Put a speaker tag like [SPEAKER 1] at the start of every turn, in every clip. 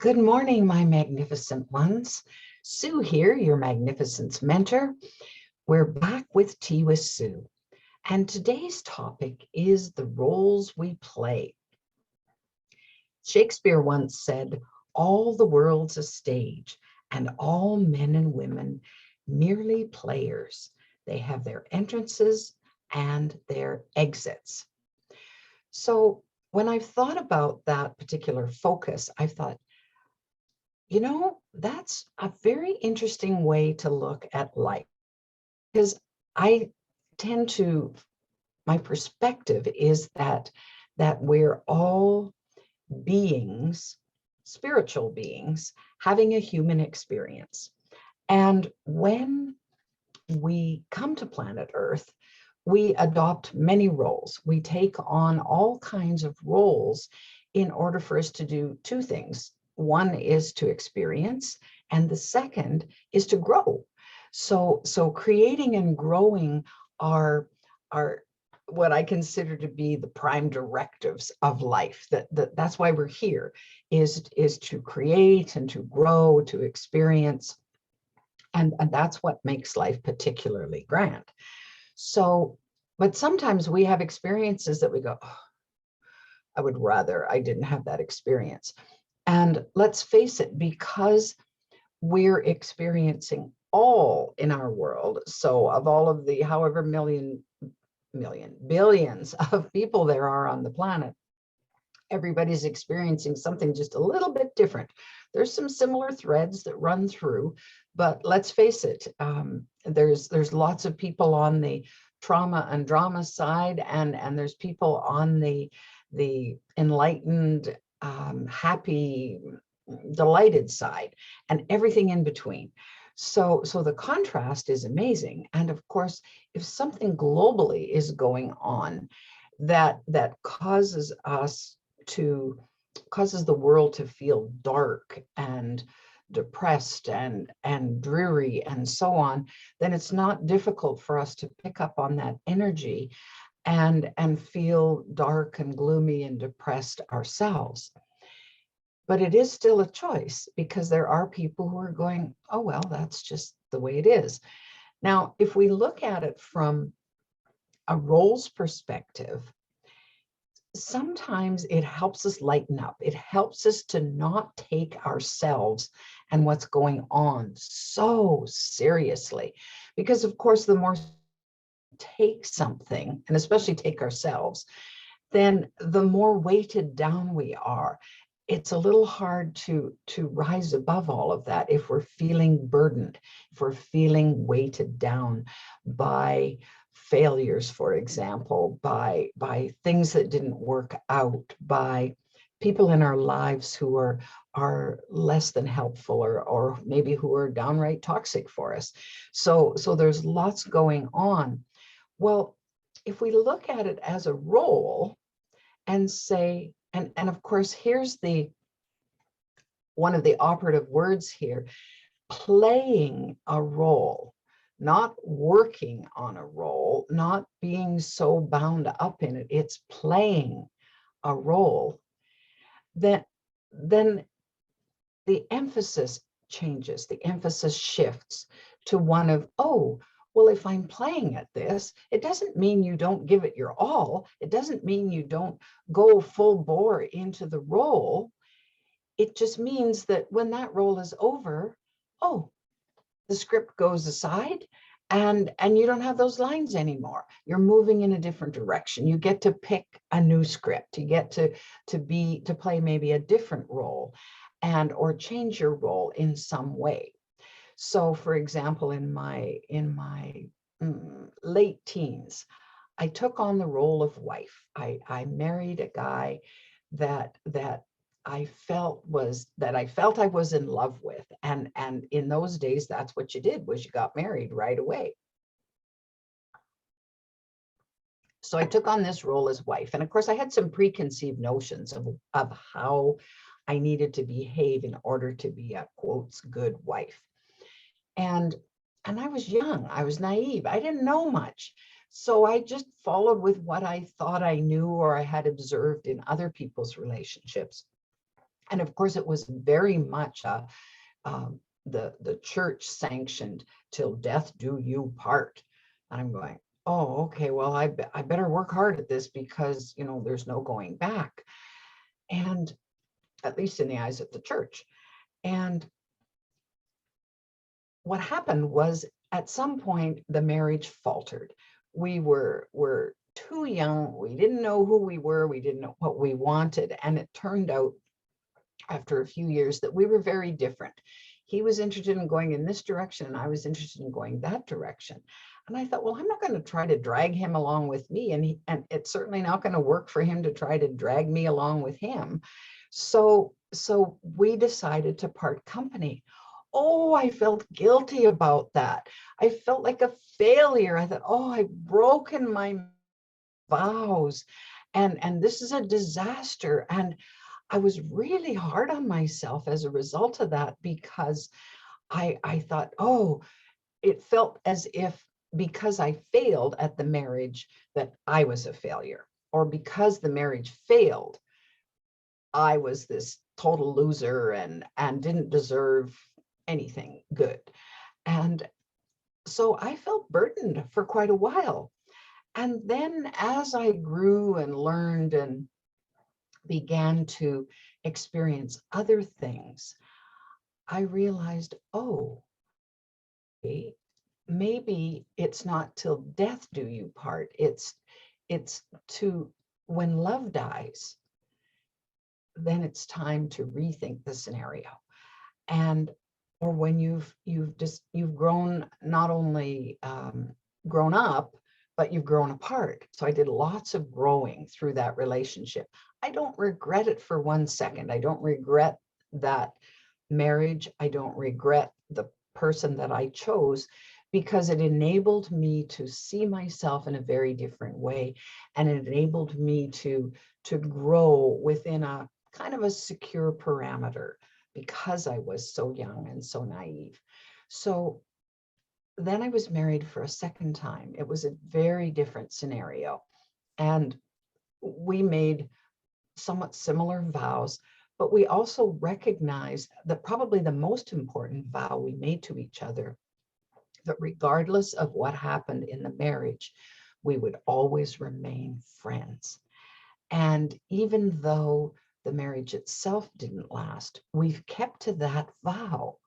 [SPEAKER 1] Good morning, my magnificent ones. Sue here, your magnificence mentor. We're back with Tea with Sue. And today's topic is the roles we play. Shakespeare once said, "All the world's a stage, and all men and women merely players. They have their entrances and their exits." So when I've thought about that particular focus, I've thought, that's a very interesting way to look at life, because I tend to, my perspective is that we're all beings, spiritual beings, having a human experience. And when we come to planet Earth, we adopt many roles. We take on all kinds of roles in order for us to do two things. One is to experience, and the second is to grow. So creating and growing are what I consider to be the prime directives of life. That's why we're here, is to create and to grow, to experience. And that's what makes life particularly grand. So, but sometimes we have experiences that we go, "Oh, I would rather I didn't have that experience." And let's face it, because we're experiencing all in our world, so of all of the however billions of people there are on the planet, everybody's experiencing something just a little bit different. There's some similar threads that run through, but let's face it, there's lots of people on the trauma and drama side, and there's people on the enlightened, happy, delighted side, and everything in between. So the contrast is amazing. And of course, if something globally is going on that causes the world to feel dark and depressed and dreary and so on, then it's not difficult for us to pick up on that energy and feel dark and gloomy and depressed ourselves. But it is still a choice, because there are people who are going, "Oh, well, that's just the way it is." Now, if we look at it from a roles perspective, sometimes it helps us lighten up. It helps us to not take ourselves and what's going on so seriously. Because of course, the more take something, and especially take ourselves, then the more weighted down we are. It's a little hard to rise above all of that if we're feeling burdened, if we're feeling weighted down by failures, for example, by things that didn't work out, by people in our lives who are less than helpful, or maybe who are downright toxic for us. So there's lots going on. Well, if we look at it as a role and say, and of course, here's one of the operative words here: playing a role, not working on a role, not being so bound up in it. It's playing a role. Then the emphasis changes, the emphasis shifts to one of, "Oh, well, if I'm playing at this, it doesn't mean you don't give it your all. It doesn't mean you don't go full bore into the role. It just means that when that role is over, oh, the script goes aside, and you don't have those lines anymore. You're moving in a different direction. You get to pick a new script. You get to play maybe a different role, or change your role in some way." So, for example, in my late teens, I took on the role of wife. I married a guy that I felt I was in love with, and in those days, that's what you did, was you got married right away. So I took on this role as wife, and of course, I had some preconceived notions of how I needed to behave in order to be a quotes good wife. And I was young, I was naive, I didn't know much. So I just followed with what I thought I knew or I had observed in other people's relationships. And of course, it was very much the church sanctioned till death do you part. And I'm going, oh, okay, well, I better work hard at this because, there's no going back. And at least in the eyes of the church. And what happened was at some point, the marriage faltered. We were too young. We didn't know who we were. We didn't know what we wanted. And it turned out after a few years that we were very different. He was interested in going in this direction, and I was interested in going that direction. And I thought, well, I'm not going to try to drag him along with me. And it's certainly not going to work for him to try to drag me along with him. So we decided to part company. Oh, I felt guilty about that. I felt like a failure. I thought, oh, I've broken my vows, and this is a disaster. And I was really hard on myself as a result of that, because I thought, oh, it felt as if because I failed at the marriage that I was a failure, or because the marriage failed, I was this total loser and didn't deserve anything good. And so I felt burdened for quite a while. And then as I grew and learned and began to experience other things, I realized, oh, okay, maybe it's not till death do you part. It's to when love dies, then it's time to rethink the scenario. And or when you've grown, not only grown up, but you've grown apart. So I did lots of growing through that relationship. I don't regret it for 1 second. I don't regret that marriage. I don't regret the person that I chose, because it enabled me to see myself in a very different way. And it enabled me to grow within a kind of a secure parameter, because I was so young and so naive. So then I was married for a second time. It was a very different scenario. And we made somewhat similar vows, but we also recognized that probably the most important vow we made to each other, that regardless of what happened in the marriage, we would always remain friends. And even though the marriage itself didn't last, we've kept to that vow.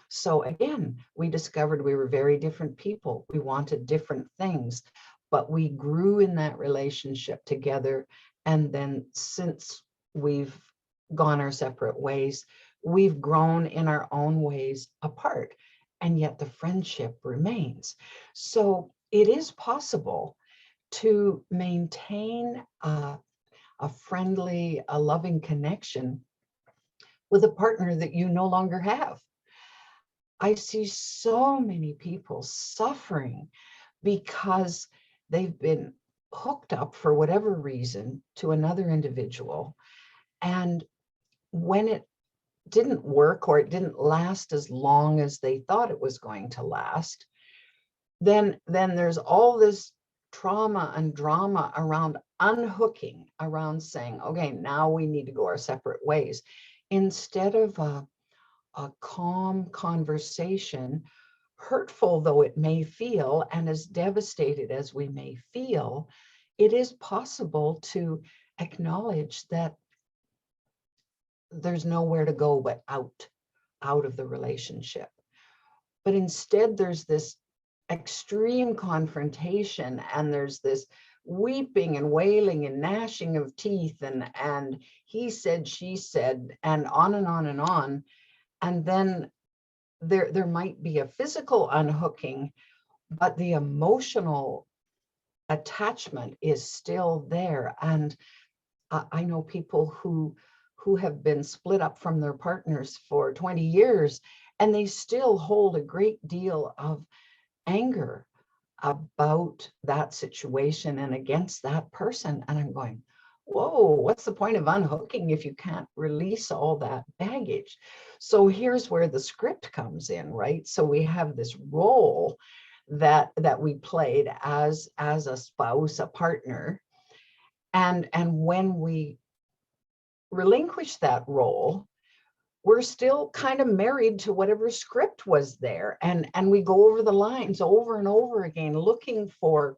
[SPEAKER 1] So again, we discovered we were very different people. We wanted different things, but we grew in that relationship together. And then since we've gone our separate ways, we've grown in our own ways apart, and yet the friendship remains. So it is possible to maintain a friendly, a loving connection with a partner that you no longer have. I see so many people suffering because they've been hooked up for whatever reason to another individual. And when it didn't work, or it didn't last as long as they thought it was going to last, then there's all this trauma and drama around unhooking, around saying, okay, now we need to go our separate ways, instead of a calm conversation, hurtful though it may feel, and as devastated as we may feel. It is possible to acknowledge that there's nowhere to go but out of the relationship. But instead, there's this extreme confrontation, and there's this weeping and wailing and gnashing of teeth, and he said, she said, and on and on and on. And then there might be a physical unhooking, but the emotional attachment is still there. And I know people who have been split up from their partners for 20 years, and they still hold a great deal of anger about that situation and against that person. And I'm going, whoa, what's the point of unhooking if you can't release all that baggage? So here's where the script comes in, right? So we have this role that we played as a spouse, a partner. And when we relinquish that role, we're still kind of married to whatever script was there. And we go over the lines over and over again, looking for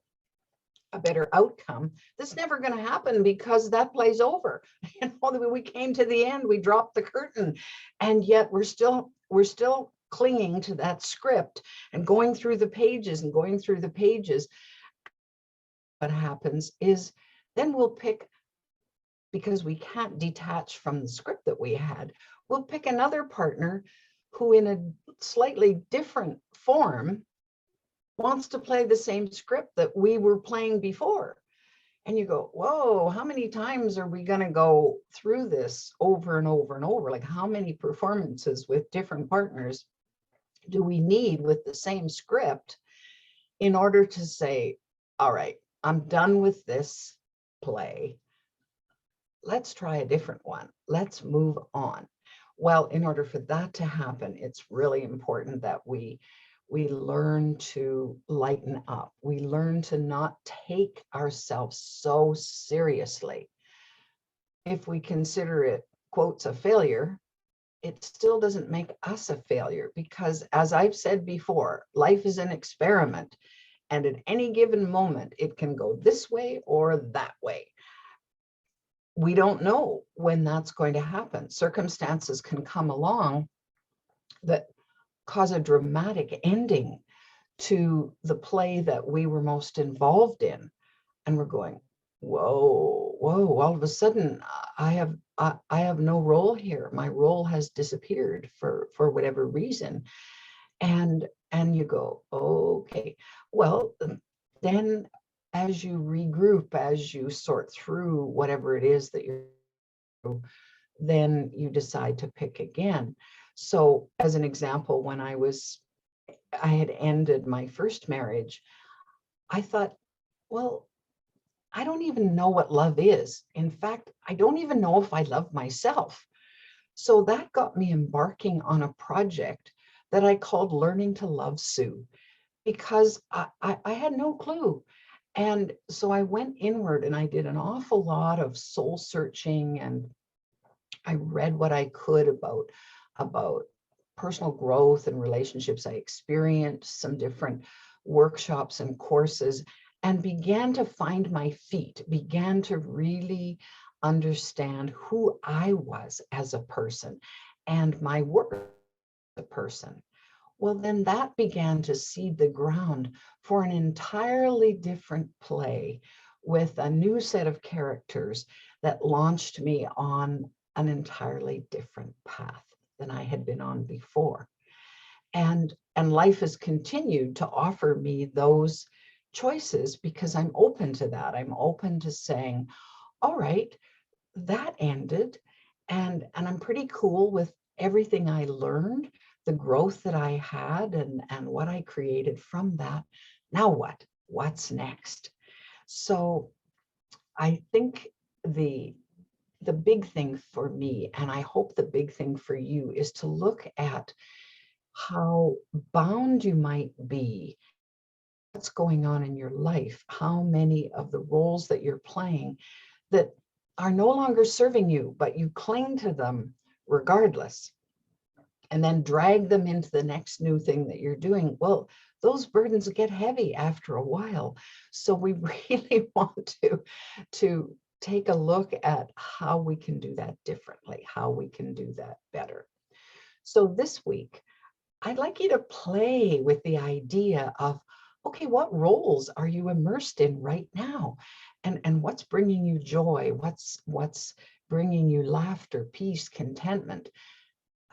[SPEAKER 1] a better outcome. That's never going to happen because that play's over. You know, we came to the end, we dropped the curtain, and yet we're still clinging to that script and going through the pages and going through the pages. What happens is then we'll pick, because we can't detach from the script that we had, we'll pick another partner who in a slightly different form wants to play the same script that we were playing before. And you go, whoa, how many times are we going to go through this over and over and over? Like, how many performances with different partners do we need with the same script in order to say, all right, I'm done with this play. Let's try a different one. Let's move on. Well, in order for that to happen, it's really important that we learn to lighten up. We learn to not take ourselves so seriously. If we consider it, quotes, a failure, it still doesn't make us a failure, because as I've said before, life is an experiment, and at any given moment, it can go this way or that way. We don't know when that's going to happen. Circumstances can come along that cause a dramatic ending to the play that we were most involved in. And we're going, whoa, all of a sudden I have no role here. My role has disappeared for whatever reason. And you go, okay, well, then as you regroup, as you sort through whatever it is that you're, then you decide to pick again. So as an example, when I had ended my first marriage, I thought, well, I don't even know what love is. In fact, I don't even know if I love myself. So that got me embarking on a project that I called Learning to Love Sue, because I had no clue. And so I went inward and I did an awful lot of soul searching, and I read what I could about personal growth and relationships. I experienced some different workshops and courses and began to find my feet, began to really understand who I was as a person and my work as a person. Well, then that began to seed the ground for an entirely different play with a new set of characters that launched me on an entirely different path than I had been on before. And life has continued to offer me those choices because I'm open to that. I'm open to saying, all right, that ended, and I'm pretty cool with everything I learned, the growth that I had, and what I created from that. Now what? What's next? So I think the big thing for me, and I hope the big thing for you, is to look at how bound you might be, what's going on in your life, how many of the roles that you're playing that are no longer serving you, but you cling to them regardless, and then drag them into the next new thing that you're doing. Well, those burdens get heavy after a while. So we really want to take a look at how we can do that differently, how we can do that better. So this week, I'd like you to play with the idea of, okay, what roles are you immersed in right now? And what's bringing you joy? What's bringing you laughter, peace, contentment?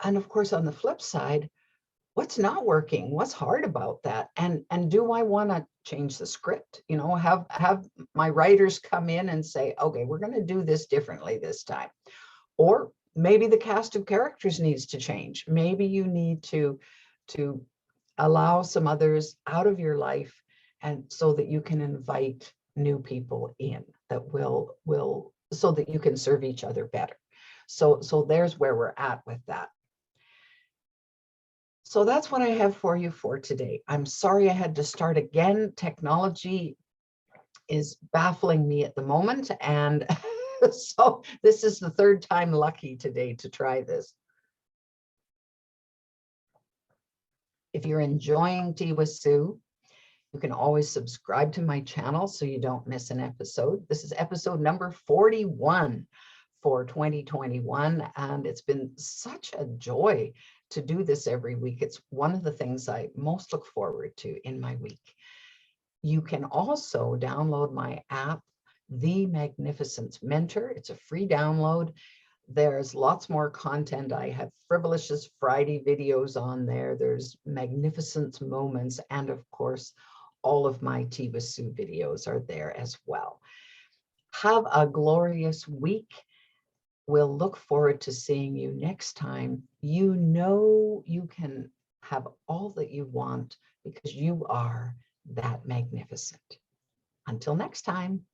[SPEAKER 1] And of course, on the flip side, what's not working? What's hard about that? And do I want to change the script? You know, have my writers come in and say, okay, we're going to do this differently this time. Or maybe the cast of characters needs to change. Maybe you need to allow some others out of your life, and so that you can invite new people in that will so that you can serve each other better. So there's where we're at with that. So that's what I have for you for today. I'm sorry I had to start again. Technology is baffling me at the moment, and So this is the third time lucky today to try this. If you're enjoying Tea with Sue, you can always subscribe to my channel so you don't miss an episode. This is episode number 41 for 2021, and it's been such a joy to do this every week. It's one of the things I most look forward to in my week. You can also download my app, The Magnificence Mentor. It's a free download. There's lots more content. I have Frivolicious Friday videos on there. There's Magnificence Moments. And of course, all of my Tea with Sue videos are there as well. Have a glorious week. We'll look forward to seeing you next time. You know you can have all that you want because you are that magnificent. Until next time.